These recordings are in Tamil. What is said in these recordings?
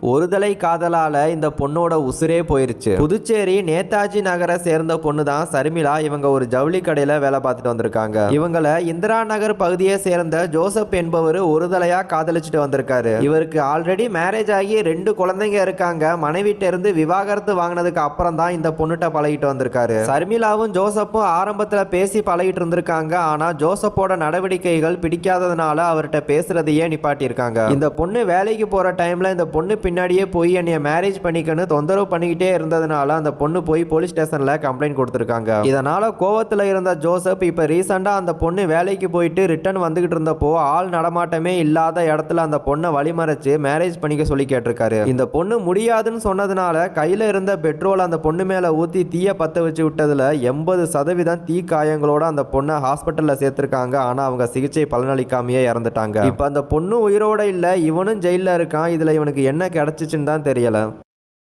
ஒருதலை காதலால இந்த பொண்ணோட உசுரே போயிருச்சு. புதுச்சேரி நேதாஜி நகரை சேர்ந்த பொண்ணு தான் சர்மிளா. இவங்க ஒரு ஜவுளி கடையில வேலை பார்த்துட்டு வந்திருக்காங்க. இவங்களை இந்திரா நகர் பகுதியை சேர்ந்த ஜோசப் என்பவர் ஒருதலையா காதலிச்சுட்டு வந்திருக்காரு. இவருக்கு ஆல்ரெடி மேரேஜ் ஆகி 2 குழந்தைங்க இருக்காங்க. மனைவிட்ட இருந்து விவாகரத்து வாங்கினதுக்கு அப்புறம் தான் இந்த பொண்ணுட்ட பழகிட்டு வந்திருக்காரு. சர்மிளாவும் ஜோசப்பும் ஆரம்பத்துல பேசி பழகிட்டு இருந்திருக்காங்க. ஆனா ஜோசப்போட நடவடிக்கைகள் பிடிக்காததுனால அவர்கிட்ட பேசுறதையே நிப்பாட்டி இருக்காங்க. இந்த பொண்ணு வேலைக்கு போற டைம்ல இந்த பொண்ணு பின்னாடியே போய் என்னைய மேரேஜ் பண்ணிக்கன்னு தொந்தரவு பண்ணிக்கிட்டே இருந்ததுனால அந்த பொண்ணு போய் போலீஸ் ஸ்டேஷன்ல கம்ப்ளைண்ட் கொடுத்திருக்காங்க. இதனால கோவத்துல இருந்த ஜோசப் இப்ப ரீசெண்டா அந்த பொண்ணு வேலைக்கு போயிட்டு ரிட்டர்ன் வந்துகிட்டு இருந்தப்போ ஆள் நடமாட்டமே இல்லாத இடத்துல அந்த பொண்ணை வழிமறைச்சு மேரேஜ் பண்ணிக்க சொல்லி கேட்டிருக்காரு. இந்த பொண்ணு முடியாதுன்னு சொன்னதுனால கையில இருந்த பெட்ரோல் அந்த பொண்ணு மேல ஊத்தி தீய பத்த வச்சு விட்டதுல 80% தீ காயங்களோட அந்த பொண்ணை ஹாஸ்பிட்டல்ல சேர்த்திருக்காங்க. ஆனா அவங்க சிகிச்சை பலனளிக்காமையே இறந்துட்டாங்க. இப்ப அந்த பொண்ணு உயிரோட இல்ல, இவனும் ஜெயில இருக்கான். இதுல இவனுக்கு என்ன கிடைச்சிச்சுன்னு தான் தெரியல.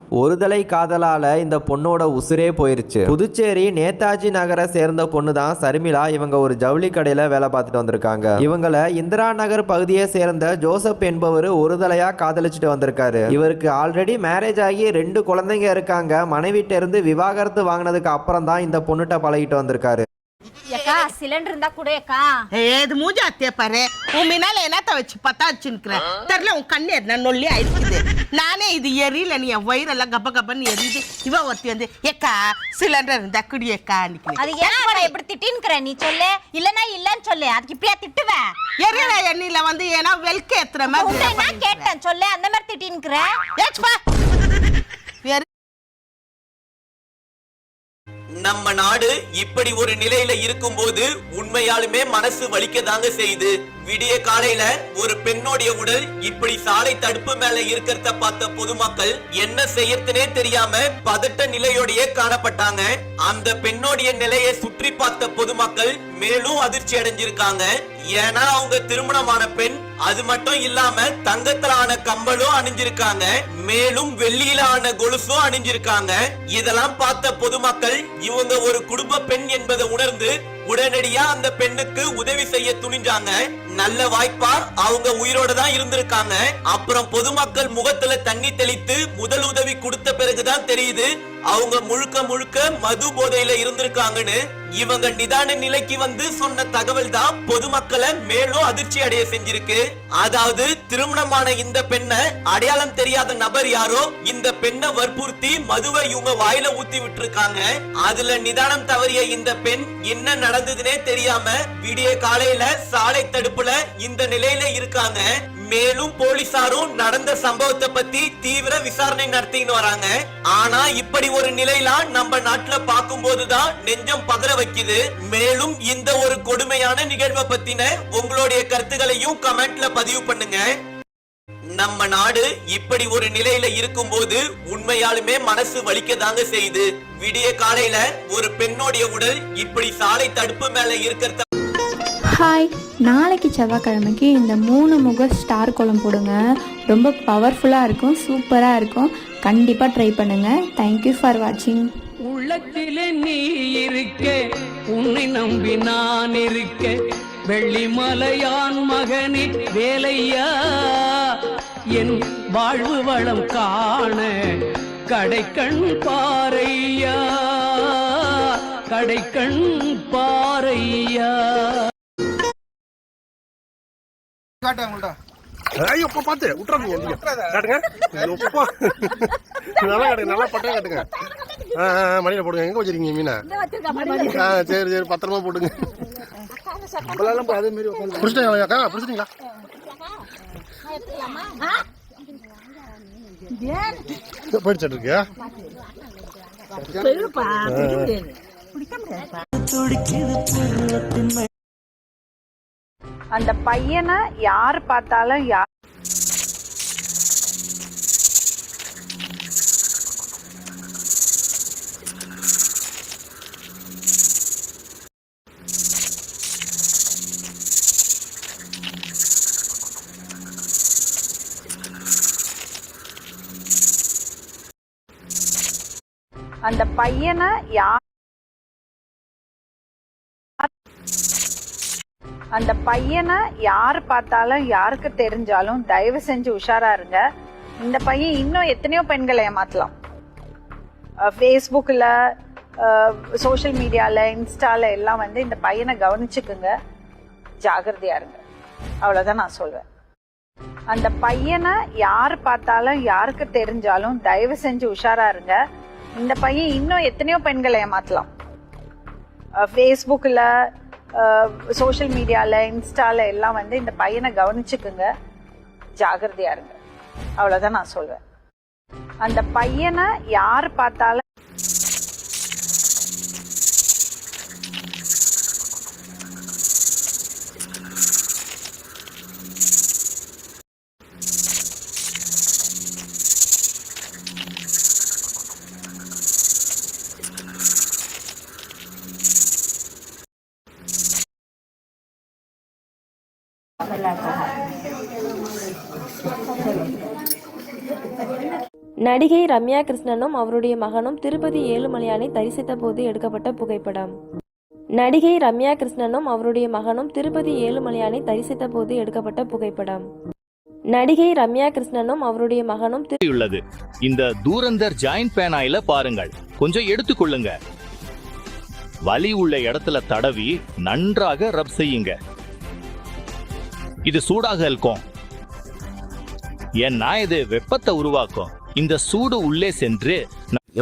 ஒருதலை காதலால இந்த பொண்ணோட உசுரே போயிருச்சு. புதுச்சேரி நேதாஜி நகரை சேர்ந்த பொண்ணு தான் சர்மிளா. இவங்க ஒரு ஜவுளி கடையில வேலை பார்த்துட்டு வந்திருக்காங்க. இவங்களை இந்திரா நகர் பகுதியை சேர்ந்த ஜோசப் என்பவர் ஒருதலையா காதலிச்சுட்டு வந்திருக்காரு. இவருக்கு ஆல்ரெடி மேரேஜ் ஆகி 2 குழந்தைங்க இருக்காங்க. மனைவிட்ட இருந்து விவாகரத்து வாங்கினதுக்கு அப்புறம் தான் இந்த பொண்ணுட்ட பழகிட்டு வந்திருக்காரு. ஏக்கா சிலிண்டர் இருந்தா கூட ஏக்கா. ஏது மூஞ்சா அத்திய பாரு. உன் மினால என்னத்த வச்சு பத்தா வச்சுருக்கிறேன் தெரியல. உன் கண்ணு என்ன நொல்லி ஆயிடுக்குது. நானே இது எரியல, நீ என் வயிறெல்லாம் கப்ப கப்பன்னு எரியுது. இவ ஒருத்தி வந்து ஏக்கா சிலிண்டர் இருந்தா குடி ஏக்கா. அது ஏன் எப்படி திட்டின்னுக்கிற நீ சொல்லு, இல்லன்னா இல்லன்னு சொல்லு. அதுக்கு இப்படியா திட்டுவேன்? எரியல எண்ணில வந்து ஏன்னா வெல்க ஏத்துற மாதிரி நான் கேட்டேன் சொல்லு. அந்த மாதிரி திட்டின்னுக்கிற நம்ம நாடு இப்படி ஒரு நிலையில இருக்கும் போது உண்மையாலுமே மனசு வலிக்கதாங்க செய்யுது. விடிய காலையில ஒரு பெண்ணோடைய உடல் இப்படி சாலை தடுப்பு மேல இருக்கிறத பார்த்த பொதுமக்கள் என்ன செய்யறதுனே தெரியாம பதட்ட நிலையோடய காணப்பட்டாங்க. அந்த பெண்ணோடைய நிலையை சுற்றி பார்த்த பொதுமக்கள் மேலும் அதிர்ச்சி அடைஞ்சிருக்காங்க. ஏன்னா அவங்க திருமணமான பெண், அது மட்டும் இல்லாம தங்கத்திலான கம்பலும் அணிஞ்சிருக்காங்க, மேலும் வெள்ளியில ஆன கொலுசும் அணிஞ்சிருக்காங்க. இதெல்லாம் பார்த்த பொதுமக்கள் இவங்க ஒரு குடும்ப பெண் என்பதை உணர்ந்து உடனடியா அந்த பெண்ணுக்கு உதவி செய்ய துணிஞ்சாங்க. நல்ல வாய்ப்பா அவங்க உயிரோட தான் இருந்திருக்காங்க. அப்புறம் பொதுமக்கள் முகத்துல தண்ணி தெளித்து முதல் உதவி கொடுத்த பிறகுதான் தெரியுது அவங்க முழுக்க முழுக்க மது போதையில இருந்திருக்காங்கன்னு. இவங்க நிதான நிலைக்கு வந்து சொன்ன தகவல் தான் பொதுமக்களை மேலும் அதிர்ச்சி அடைய செஞ்சிருக்கு. அதாவது திருமணமான இந்த பெண்ணை அடையாளம் தெரியாத நபர் யாரோ இந்த பெண்ணை வற்புறுத்தி மதுவை இவங்க வாயில ஊத்தி விட்டுருக்காங்க. அதுல நிதானம் தவறிய இந்த பெண் என்ன நடந்ததுன்னே தெரியாம விடிய காலையில சாலை தடுப்புல இந்த நிலையில இருக்காங்க. மேலும் போலீசாரும் நடந்த சம்பவத்தை பத்தி தீவிர விசாரணை நடத்தின்னு வராங்க. ஆனா இப்படி ஒரு நிலையில நம்ம நாட்டுல பார்க்கும் போதுதான் நெஞ்சம் பதற வைக்குது. மேலும் இந்த ஒரு கொடுமையான நிகழ்வை பத்தின உங்களுடைய கருத்துக்களையும் கமெண்ட்ல பதிவு பண்ணுங்க. நம்ம நாடு இப்படி ஒரு நிலையில இருக்கும் போது உண்மையாலுமே மனசு வலிக்கதாங்க செய்யுது. விடிய காலையில ஒரு பெண்ணோடைய உடல் இப்படி சாலை தடுப்பு மேல இருக்கிறத. ஹாய், நாளைக்கு செவ்வாய்க்கிழமைக்கு இந்த 3 முக ஸ்டார் கோலம் போடுங்க. ரொம்ப பவர்ஃபுல்லாக இருக்கும், சூப்பராக இருக்கும். கண்டிப்பாக ட்ரை பண்ணுங்கள். தேங்க்யூ ஃபார் வாட்சிங். உள்ளத்திலே நீ இருக்க, உன்னை நம்பி நான் இருக்க, வெள்ளிமலையான் மகனே வேலையா, என் வாழ்வு வளம் காண கடைக்கண் பாறையா, கடைக்கண் பாறையா. பாத்து விட்டுறாங்க, காட்டுங்க நல்லா காட்டுங்க, நல்லா பட்டம் காட்டுங்க. மணியில போடுங்க. எங்க வச்சிருக்கீங்க மீனை? சரி சரி, பத்திரமா போட்டுங்க. பிடிச்சிட்டீங்களா? பிடிச்சிட்டீங்களா? போயிடுச்சு இருக்கியா? அந்த பையனை யார் பார்த்தாலும் அந்த பையனை யார் பார்த்தாலும் யாருக்கு தெரிஞ்சாலும் தயவு செஞ்சு உஷாரா இருங்க. இந்த பையன் இன்னும் எத்தனையோ பெண்களை ஏமாத்தலாம். ஃபேஸ்புக்கில், சோஷியல் மீடியாவில், இன்ஸ்டாவில் எல்லாம் வந்து இந்த பையனை கவனிச்சுக்குங்க, ஜாகிரதையா இருங்க. அவ்வளோதான் நான் சொல்வேன். அந்த பையனை யார் பார்த்தாலும் யாருக்கு தெரிஞ்சாலும் தயவு செஞ்சு உஷாரா இருங்க. இந்த பையன் இன்னும் எத்தனையோ பெண்களை ஏமாத்தலாம். ஃபேஸ்புக்கில், சோஷியல் மீடியாவில், இன்ஸ்டாவில் எல்லாம் வந்து இந்த பையனை கவனிச்சுக்குங்க, ஜாகிரதையா இருங்க. அவ்வளோதான் நான் சொல்வேன். அந்த பையனை யார் பார்த்தாலும் நடிகை ரம்யா கிருஷ்ணனும் அவருடைய மகனும் திருப்பதி ஏழுமலையானை தரிசித்த போது எடுக்கப்பட்ட புகைப்படம். நடிகை ரம்யா கிருஷ்ணனும் அவருடைய மகனும் திருப்பதி ஏழுமலையானை தரிசித்த போது எடுக்கப்பட்ட புகைப்படம். நடிகை ரம்யா கிருஷ்ணனும் அவருடைய மகனும் உள்ளது. இந்த தூரந்தர் ஜாயிண்ட் பேன் ஆயில பாருங்கள், கொஞ்சம் எடுத்துக்கொள்ளுங்க. வலி உள்ள இடத்துல தடவி நன்றாக ரப் செய்யுங்க. இது சூடாக இருக்கும், ஏன்னா இது வெப்பத்தை உருவாக்கும். இந்த சூடு உள்ளே சென்று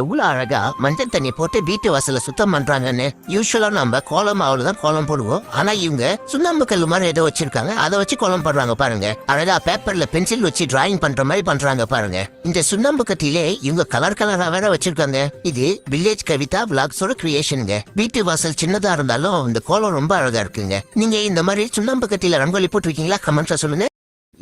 எவ்வளவு அழகா மஞ்சள் தண்ணி போட்டு வீட்டு வாசல சுத்தம் பண்றாங்கன்னு. யூஸ்வலா நம்ம கோலம் மாவுல தான் கோலம் போடுவோம். ஆனா இவங்க சுண்ணாம்பு கல்லு மாதிரி ஏதோ வச்சிருக்காங்க, அதை வச்சு கோலம் போடுறாங்க பாருங்க. அழகா பேப்பர்ல பென்சில் வச்சு டிராயிங் பண்ற மாதிரி பண்றாங்க பாருங்க. இந்த சுண்ணாம்பு கட்டிலே இவங்க கலர் கலரா வேற வச்சிருக்காங்க. இது வில்லேஜ் கவிதா விளாக்ஸோட கிரியேஷனுங்க. வீட்டு வாசல் சின்னதா இருந்தாலும் இந்த கோலம் ரொம்ப அழகா இருக்குங்க. நீங்க இந்த மாதிரி சுண்ணாம்பு கட்டில ரங்கோலி போட்டிருக்கீங்களா? கமெண்ட்ல சொல்லுங்க.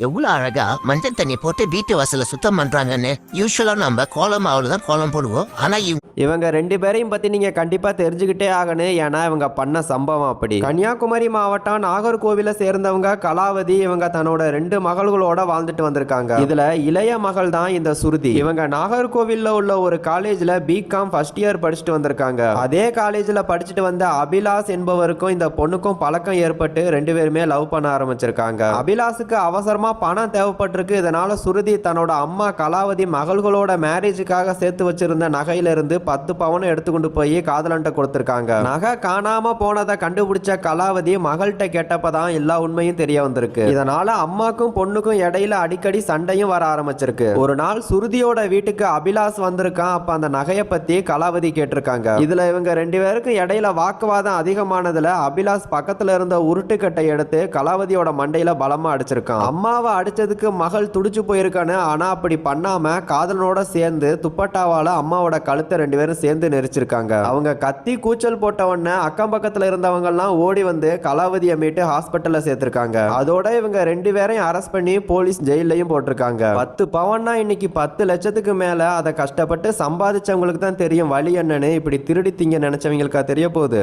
எவ்வளவு அழகா மஞ்சள் தண்ணி போட்டு வீட்டு வாசல சுத்தம் பண்றாங்கன்னு. யூஸ்வலா நம்ம கோலம் மாவுல தான் கோலம் போடுவோம். ஆனா இவங்க 2 பேரையும் பத்தி நீங்க கண்டிப்பா தெரிஞ்சுக்கிட்டே ஆகணும். ஏன்னா இவங்க பண்ண சம்பவம் அப்படி. கன்னியாகுமரி மாவட்டம் நாகர்கோவில சேர்ந்தவங்க கலாவதி. இவங்க தன்னோட 2 மகள்களோட வாழ்ந்துட்டு வந்திருக்காங்க. இதுல இளைய மகள் தான் இந்த சுருதி. இவங்க நாகர்கோவில்ல உள்ள ஒரு காலேஜ்ல பிகாம் ஃபர்ஸ்ட் இயர் படிச்சுட்டு வந்திருக்காங்க. அதே காலேஜ்ல படிச்சுட்டு வந்த அபிலாஷ் என்பவருக்கும் இந்த பொண்ணுக்கும் பழக்கம் ஏற்பட்டு 2 பேருமே லவ் பண்ண ஆரம்பிச்சிருக்காங்க. அபிலாஷுக்கு அவசரமா பணம் தேவைப்பட்டிருக்கு. இதனால சுருதி தன்னோட அம்மா கலாவதி மகள்களோட மேரேஜுக்காக சேர்த்து வச்சிருந்த நகையில இருந்து 10 பவுன் எடுத்துக்கொண்டு போய் காதலன்ட்ட கொடுத்திருக்காங்க. நகை காணாம போனதை கண்டுபிடிச்ச கலாவதி மகள்கிட்ட கேட்டப்பதான் எல்லா உண்மையும் தெரிய வந்திருக்கு. இதனால அம்மாக்கும் பொண்ணுக்கும் இடையில அடிக்கடி சண்டையும் வர ஆரம்பிச்சிருக்கு. ஒரு நாள் சுருதியோட வீட்டுக்கு அபிலாஷ் வந்திருக்கான். அப்ப அந்த நகையை பத்தி கலாவதி கேட்டிருக்காங்க. இதுல இவங்க 2 பேருக்கும் இடையில வாக்குவாதம் அதிகமானதுல அபிலாஷ் பக்கத்துல இருந்த உருட்டுக்கட்டை எடுத்து கலாவதியோட மண்டையில பலமா அடிச்சிருக்கான். அம்மாவை அடிச்சதுக்கு மகள் துடிச்சு போயிருக்கானு. ஆனா அப்படி பண்ணாம காதலனோட சேர்ந்து துப்பட்டாவால அம்மாவோட கழுத்தை 2 பேரும் சேர்ந்து நெரிச்சிருக்காங்க. அவங்க கத்தி கூச்சல் போட்ட உடனே அக்கம் பக்கத்துல இருந்தவங்க எல்லாம் ஓடி வந்து கலாவதியை மீட்டு ஹாஸ்பிட்டல்ல சேர்த்திருக்காங்க. அதோட இவங்க 2 பேரையும் அரெஸ்ட் பண்ணி போலீஸ் ஜெயிலையும் போட்டிருக்காங்க. 10 பவுன்னா இன்னைக்கு 10 லட்சத்துக்கு மேல. அதை கஷ்டப்பட்டு சம்பாதிச்சவங்களுக்கு தான் தெரியும் வழி என்னன்னு. இப்படி திருடி திங்க நினைச்சவங்களுக்கா தெரிய போகுது.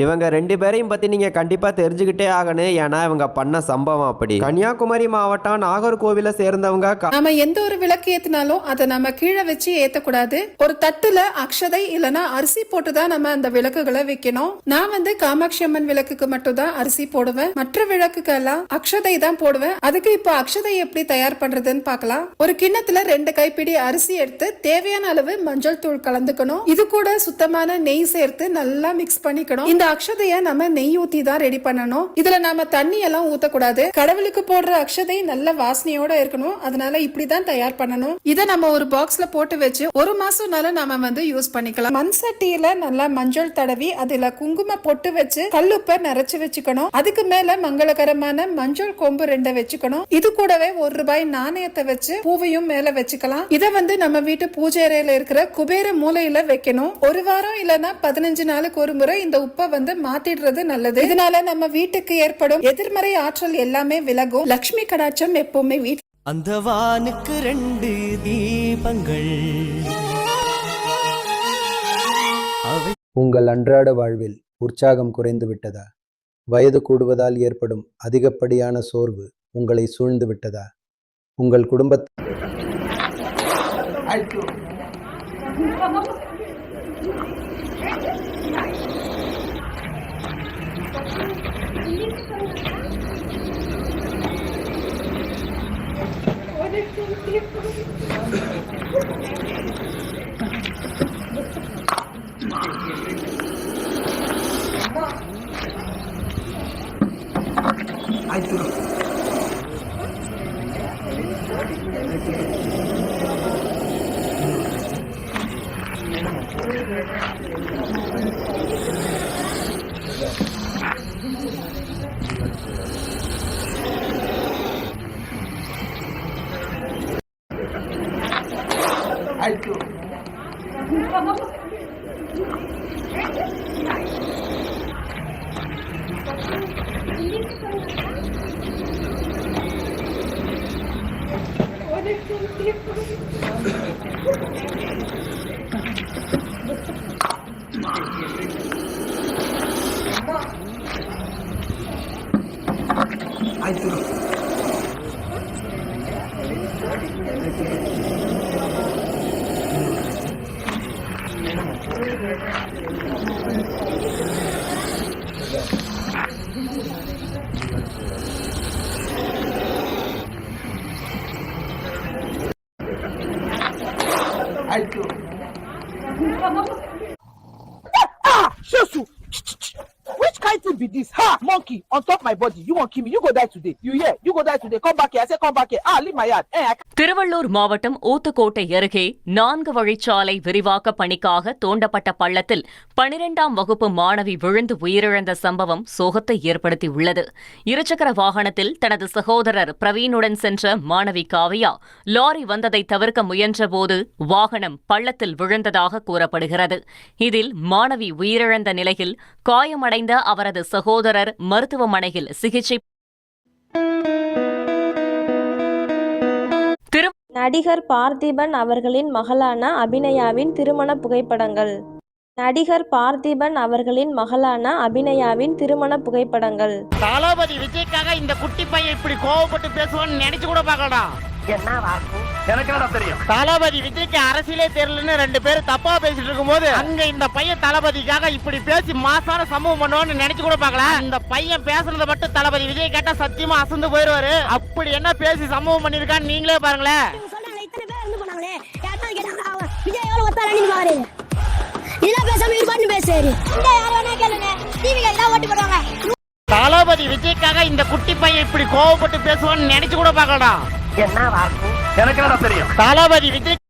இவங்க 2 பேரையும் பத்தி நீங்க கண்டிப்பா தெரிஞ்சுக்கிட்டே ஆகணும். ஏன்னா இவங்க பண்ண சம்பவம் அப்படி. கன்னியாகுமரி மாவட்டம் நாகர்கோவில சேர்ந்தவங்க நம்ம எந்த ஒரு விளக்கு ஏத்தினாலும் அதை நம்ம கீழே வச்சு ஏத்தக்கூடாது. ஒரு தட்டுல அக்ஷதை இல்லனா அரிசி போட்டுதான் நம்ம அந்த விளக்குகளை வைக்கணும். நான் வந்து காமாட்சி அம்மன் விளக்குக்கு மட்டும் தான் அரிசி போடுவேன். மற்ற விளக்குக்கெல்லாம் அக்ஷதை தான் போடுவேன். அதுக்கு இப்போ அக்ஷதை எப்படி தயார் பண்றதுன்னு பார்க்கலாம். ஒரு கிண்ணத்துல 2 கைப்பிடி அரிசி எடுத்து தேவையான அளவு மஞ்சள் தூள் கலந்துக்கணும். இது கூட சுத்தமான நெய் சேர்த்து நல்லா மிக்ஸ் பண்ணிக்கணும். இந்த அக்ஷதைய நம்ம நெய் ஊத்தி தான் ரெடி பண்ணணும். இதுல நாம தண்ணி எல்லாம் ஊத்தக்கூடாது. கடவுளுக்கு போடுற அக்ஷதை நல்ல வாசனையோட இருக்கணும். அதனால இப்படிதான் தயார் பண்ணணும். இதை நம்ம ஒரு பாக்ஸ்ல போட்டு வச்சு 1 மாசம்னால நாம வந்து யூஸ் பண்ணிக்கலாம். மண் சட்டியில நல்லா மஞ்சள் தடவி அதுல குங்கும பொட்டு வச்சு கல்லுப்ப நிறைச்சு வச்சுக்கணும். அதுக்கு மேல மங்களகரமான மஞ்சள் கொம்பு 2 வச்சுக்கணும். இது கூடவே 1 ரூபாய் நாணயத்தை வச்சு பூவையும் மேல வச்சுக்கலாம். இதை வந்து நம்ம வீட்டு பூஜை அறையில இருக்கிற குபேர மூலையில வைக்கணும். 1 வாரம் இல்லனா 15 நாளுக்கு ஒரு முறை இந்த உப்பை வந்து மாத்திடுறது நல்லது. இதனால நம்ம வீட்டுக்கு ஏற்படும் எதிர்மறை ஆற்றல் எல்லாமே விலகும். லட்சுமி கடாட்சம் எப்பவுமே வீட்டு. அந்த வானுக்கு 2 தீபங்கள். உங்கள் அன்றாட வாழ்வில் உற்சாகம் குறைந்து விட்டதா? வயது கூடுவதால் ஏற்படும் அதிகப்படியான சோர்வு உங்களை சூழ்ந்து விட்டதா? உங்கள் குடும்பத்தை Shosu! Which kind thing be this? Ha! Monkey on top my body. You won't kill me. You go die today. You hear? You go die today. Come back here. I say come back here. Leave my yard. Tiruvallur மாவட்டம் ஊத்துக்கோட்டை அருகே 4 வழிச்சாலை விரிவாக்க பணிக்காக தோண்டப்பட்ட பள்ளத்தில் 12ஆம் வகுப்பு மாணவி விழுந்து உயிரிழந்த சம்பவம் சோகத்தை ஏற்படுத்தியுள்ளது. இருசக்கர வாகனத்தில் தனது சகோதரர் பிரவீனுடன் சென்ற மாணவி காவியா லாரி வந்ததை தவிர்க்க முயன்றபோது வாகனம் பள்ளத்தில் விழுந்ததாக கூறப்படுகிறது. இதில் மாணவி உயிரிழந்த நிலையில் காயமடைந்த அவரது சகோதரர் மருத்துவமனையில் சிகிச்சை. நடிகர் பார்த்திபன் அவர்களின் மகளான அபிநயாவின் திருமண புகைப்படங்கள். நடிகர் பார்த்திபன் அவர்களின் மகளான அபிநயாவின் திருமண புகைப்படங்கள். தளபதி விஜய்க்காக இந்த குட்டி பையன் இப்படி கோவப்பட்டு பேசுவான்னு நினைச்சு கூட பார்க்கலடா. எனக்கு என்ன தெரியும்? தளபதி விஜய்க்கு அரசியலே தெரியலன்னு 2 பேரும் தப்பா பேசிட்டு இருக்கும்போது அங்க இந்த பையன் தளபதிக்காக இப்படி பேசி மாசான சம்பவம் பண்ணுவான்னு நினைச்சு கூட பார்க்கல. இந்த பையன் பேசுறத மட்டும் தளபதி விஜய் கேட்டா சத்தியமா அசந்து போயிருவாரு. அப்படி என்ன பேசி சம்பவம் பண்ணிருக்கான்னு நீங்களே பாருங்களேன். தளபதி விஜய்க்காக இந்த குட்டி பையன் இப்படி கோவப்பட்டு பேசுவான்னு நினைச்சு கூட பார்க்கலடா. எனக்கு என்ன தெரியும்? தளபதி விஜய்